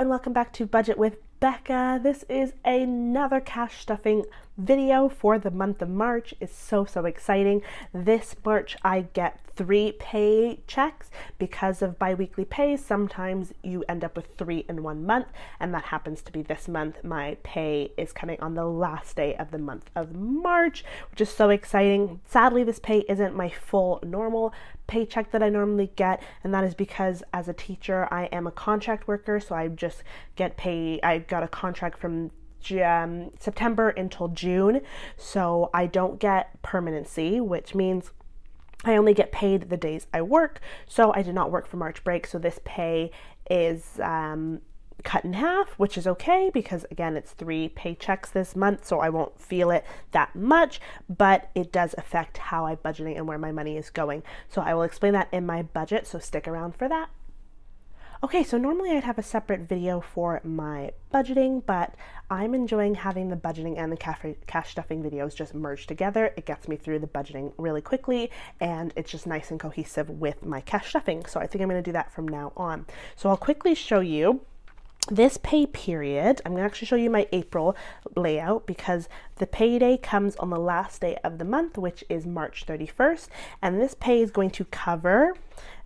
and welcome back to Budget with Becca. This is another cash stuffing video for the month of March. It's so exciting. This March I get 3 paychecks because of bi-weekly pay. Sometimes you end up with 3 in one month, and that happens to be this month. My pay is coming on the last day of the month of March, which is so exciting. Sadly, this pay isn't my full normal paycheck that I normally get, and that is because as a teacher I am a contract worker, so I just get paid. I got a contract from September until June, so I don't get permanency, which means I only get paid the days I work. So I did not work for March break, so this pay is cut in half, which is okay because again it's 3 paychecks this month, so I won't feel it that much, but it does affect how I'm budgeting and where my money is going. So I will explain that in my budget, so stick around for that. Okay, so normally I'd have a separate video for my budgeting, but I'm enjoying having the budgeting and the cash stuffing videos just merged together. It gets me through the budgeting really quickly, and it's just nice and cohesive with my cash stuffing. So I think I'm going to do that from now on. So I'll quickly show you this pay period. I'm going to actually show you my April layout because the payday comes on the last day of the month, which is March 31st, and this pay is going to cover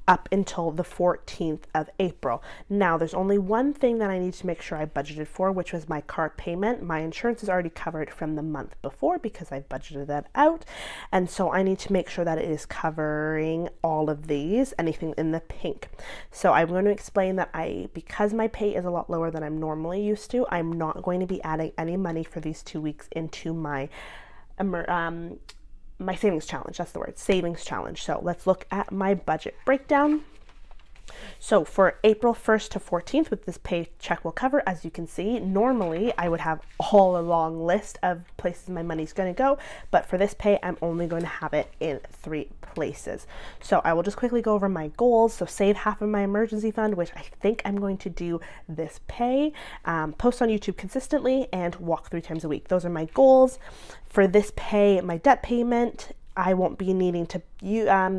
up until the 14th of April. Now, there's only one thing that I need to make sure I budgeted for, which was my car payment. My insurance is already covered from the month before because I budgeted that out. And so I need to make sure that it is covering all of these, anything in the pink. So I'm going to explain that because my pay is a lot lower than I'm normally used to, I'm not going to be adding any money for these 2 weeks into my savings challenge. That's the word, savings challenge. So let's look at my budget breakdown. So for April 1st to 14th, what this paycheck will cover, as you can see, normally I would have a whole long list of places my money's going to go, but for this pay, I'm only going to have it in 3 places. So I will just quickly go over my goals. So save half of my emergency fund, which I think I'm going to do this pay, post on YouTube consistently, and walk 3 times a week. Those are my goals. For this pay, my debt payment, I won't be needing to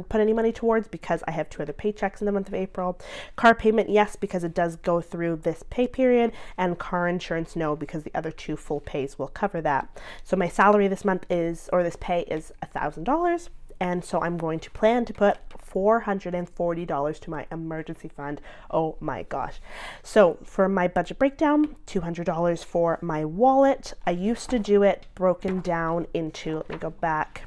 put any money towards because I have 2 other paychecks in the month of April. Car payment, yes, because it does go through this pay period, and car insurance, no, because the other 2 full pays will cover that. So my salary this month this pay is $1,000, and so I'm going to plan to put $440 to my emergency fund. Oh my gosh. So for my budget breakdown, $200 for my wallet. I used to do it broken down into, let me go back,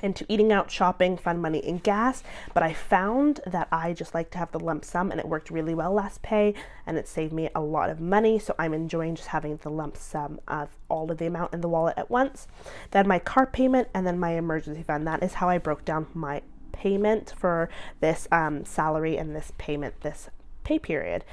into eating out, shopping, fun money, and gas, but I found that I just like to have the lump sum, and it worked really well last pay, and it saved me a lot of money, so I'm enjoying just having the lump sum of all of the amount in the wallet at once. Then my car payment, and then my emergency fund. That is how I broke down my payment for this salary and this payment this pay period.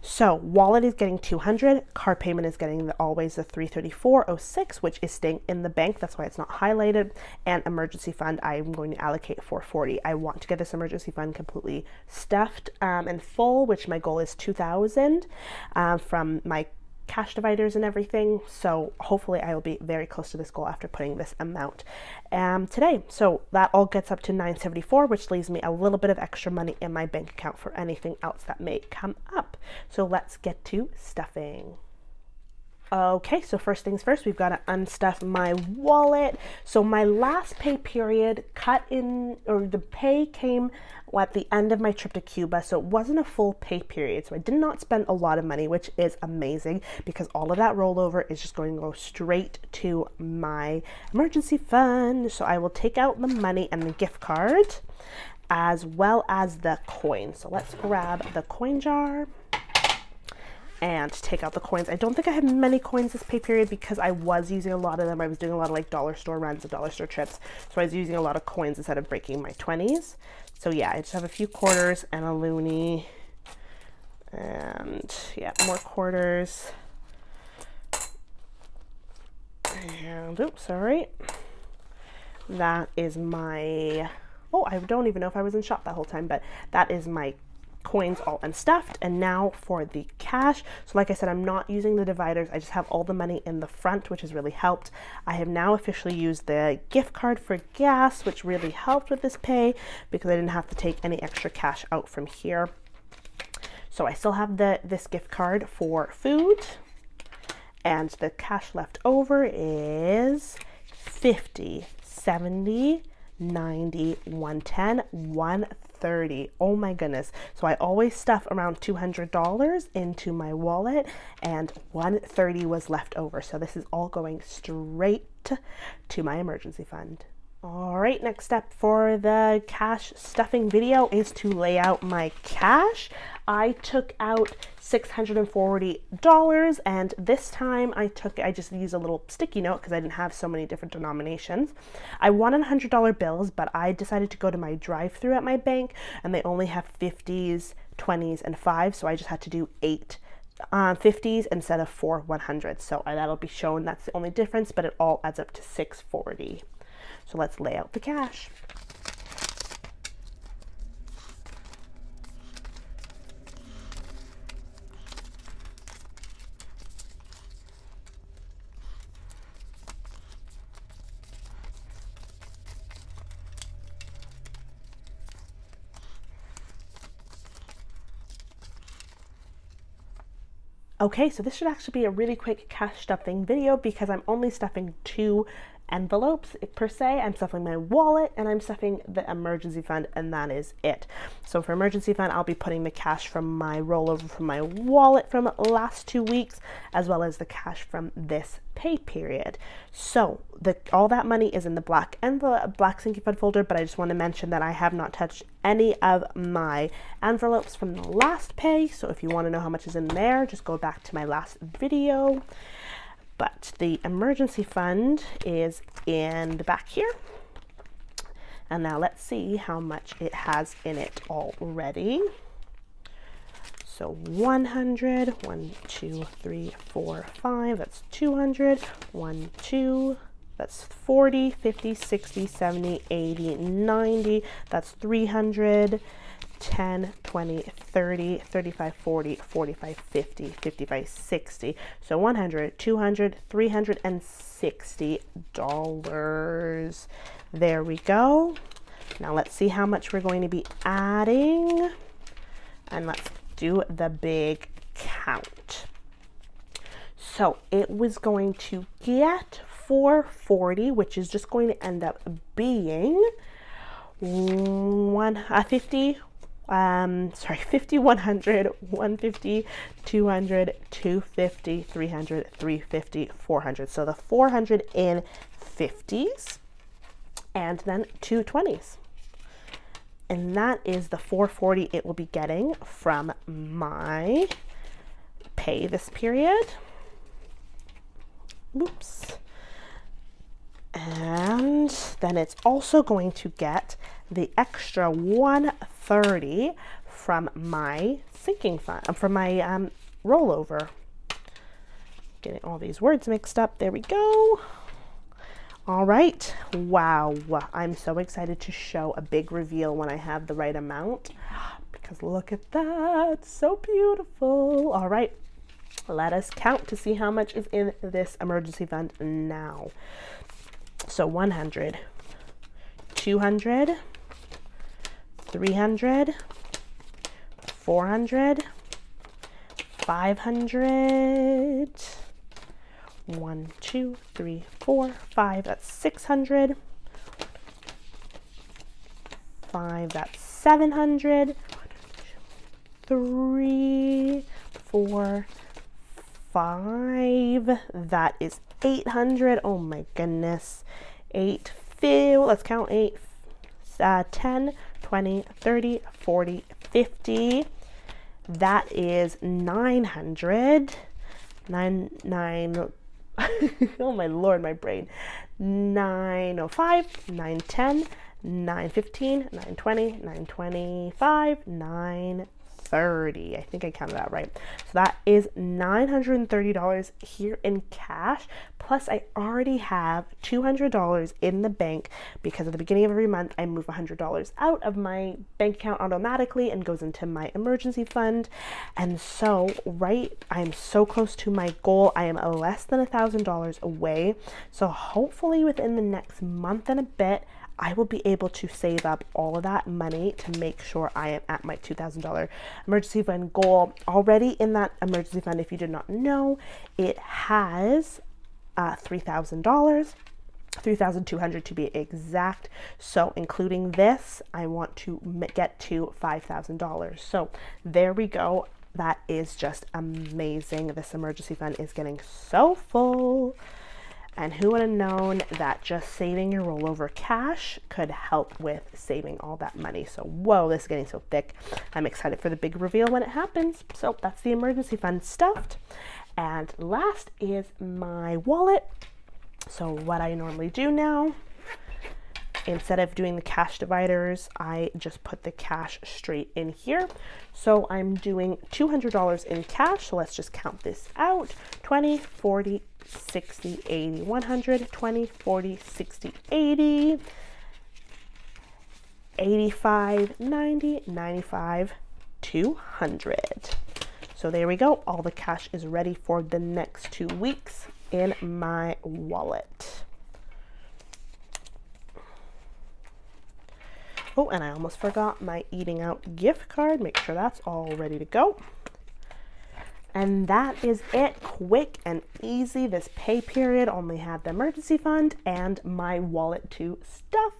So wallet is getting $200, car payment is getting always the $334.06, which is staying in the bank, that's why it's not highlighted, and emergency fund I'm going to allocate $440. I want to get this emergency fund completely stuffed and full, which my goal is $2,000 from my cash dividers and everything, so hopefully I will be very close to this goal after putting this amount today. So that all gets up to $974, which leaves me a little bit of extra money in my bank account for anything else that may come up. So let's get to stuffing. Okay, so first things first, we've got to unstuff my wallet. So my last pay period the pay came at the end of my trip to Cuba, so it wasn't a full pay period. So I did not spend a lot of money, which is amazing because all of that rollover is just going to go straight to my emergency fund. So I will take out the money and the gift card as well as the coin. So let's grab the coin jar and take out the coins. I don't think I had many coins this pay period because I was using a lot of them. I was doing a lot of like dollar store runs and dollar store trips, so I was using a lot of coins instead of breaking my 20s. So yeah, I just have a few quarters and a loonie, and yeah, more quarters. And oops, sorry. That is my, I don't even know if I was in shop that whole time, but that is my coins all unstuffed. And now for the cash. So like I said, I'm not using the dividers. I just have all the money in the front, which has really helped. I have now officially used the gift card for gas, which really helped with this pay because I didn't have to take any extra cash out from here. So I still have this gift card for food, and the cash left over is 50, 70, 90, 110, 130. Oh my goodness. So I always stuff around $200 into my wallet, and 130 was left over. So this is all going straight to my emergency fund. All right, next step for the cash stuffing video is to lay out my cash. I took out $640, and this time I just used a little sticky note because I didn't have so many different denominations. I wanted $100 bills, but I decided to go to my drive-through at my bank, and they only have 50s, 20s, and 5s, so I just had to do 8 50s instead of 4 100s. So that'll be shown. That's the only difference, but it all adds up to $640. So let's lay out the cash. Okay, so this should actually be a really quick cash stuffing video because I'm only stuffing 2 envelopes per se. I'm stuffing my wallet and I'm stuffing the emergency fund, and that is it. So for emergency fund, I'll be putting the cash from my rollover from my wallet from last 2 weeks, as well as the cash from this pay period. So all that money is in the black envelope, black sinking fund folder, but I just want to mention that I have not touched any of my envelopes from the last pay. So if you want to know how much is in there, just go back to my last video. But the emergency fund is in the back here. And now let's see how much it has in it already. So 100, 1, 2, 3, 4, 5, that's 200, 1, 2, that's 40, 50, 60, 70, 80, 90, that's 300, 10, 20, 30, 35, 40, 45, 50, 55, 60. So 100, 200, $360. There we go. Now let's see how much we're going to be adding. And let's do the big count. So it was going to get 440, which is just going to end up being 50, 100, 150, 200, 250, 300, 350, 400. So the 400 in 50s and then 2 20s. And that is the 440 it will be getting from my pay this period. Oops. And then it's also going to get the extra 130 from my sinking fund, from my rollover. Getting all these words mixed up. There we go. All right. Wow. I'm so excited to show a big reveal when I have the right amount, because look at that. So beautiful. All right. Let us count to see how much is in this emergency fund now. So 100, 200, 300, 400, 500, 1, 2, 3, 4, 5, that's 600, 5, that's 700, 3, 4, 5, that is 800. Oh my goodness. 8, let's count 8, 10, 20, 30, 40, 50. That is 900. 9 oh my Lord, my brain. 905, 910, 915, 920, 925, 930. I think I counted that right. So that is $930 here in cash. Plus I already have $200 in the bank because at the beginning of every month I move $100 out of my bank account automatically and goes into my emergency fund. And so I'm so close to my goal. I am less than $1,000 away. So hopefully within the next month and a bit I will be able to save up all of that money to make sure I am at my $2,000 emergency fund goal. Already in that emergency fund, if you did not know, it has $3,000. $3,200 to be exact. So including this, I want to get to $5,000. So there we go. That is just amazing. This emergency fund is getting so full. And who would have known that just saving your rollover cash could help with saving all that money? So whoa, this is getting so thick. I'm excited for the big reveal when it happens. So that's the emergency fund stuffed. And last is my wallet. So what I normally do now, instead of doing the cash dividers, I just put the cash straight in here. So I'm doing $200 in cash. So let's just count this out. 20, 40, 60, 80, 100, 20, 40, 60, 80, 85, 90, 95, 200. So there we go. All the cash is ready for the next 2 weeks in my wallet. Oh, and I almost forgot my eating out gift card. Make sure that's all ready to go. And that is it. Quick and easy. This pay period only had the emergency fund and my wallet to stuff.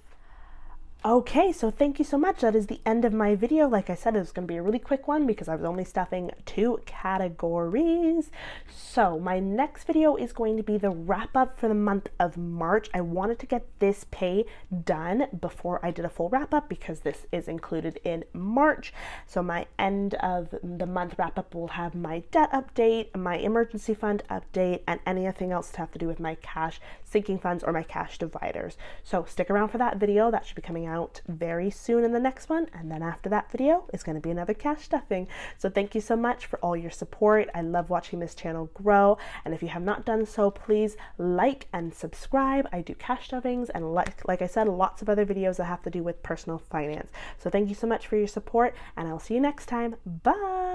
Okay, so thank you so much. That is the end of my video. Like I said, it was going to be a really quick one because I was only stuffing 2 categories. So my next video is going to be the wrap up for the month of March. I wanted to get this pay done before I did a full wrap up because this is included in March. So my end of the month wrap up will have my debt update, my emergency fund update, and anything else to have to do with my cash sinking funds or my cash dividers. So stick around for that video. That should be coming out very soon in the next one, and then after that video is going to be another cash stuffing. So thank you so much for all your support. I love watching this channel grow, and if you have not done so, please like and subscribe. I do cash stuffings and like I said, lots of other videos that have to do with personal finance. So thank you so much for your support, and I'll see you next time. Bye.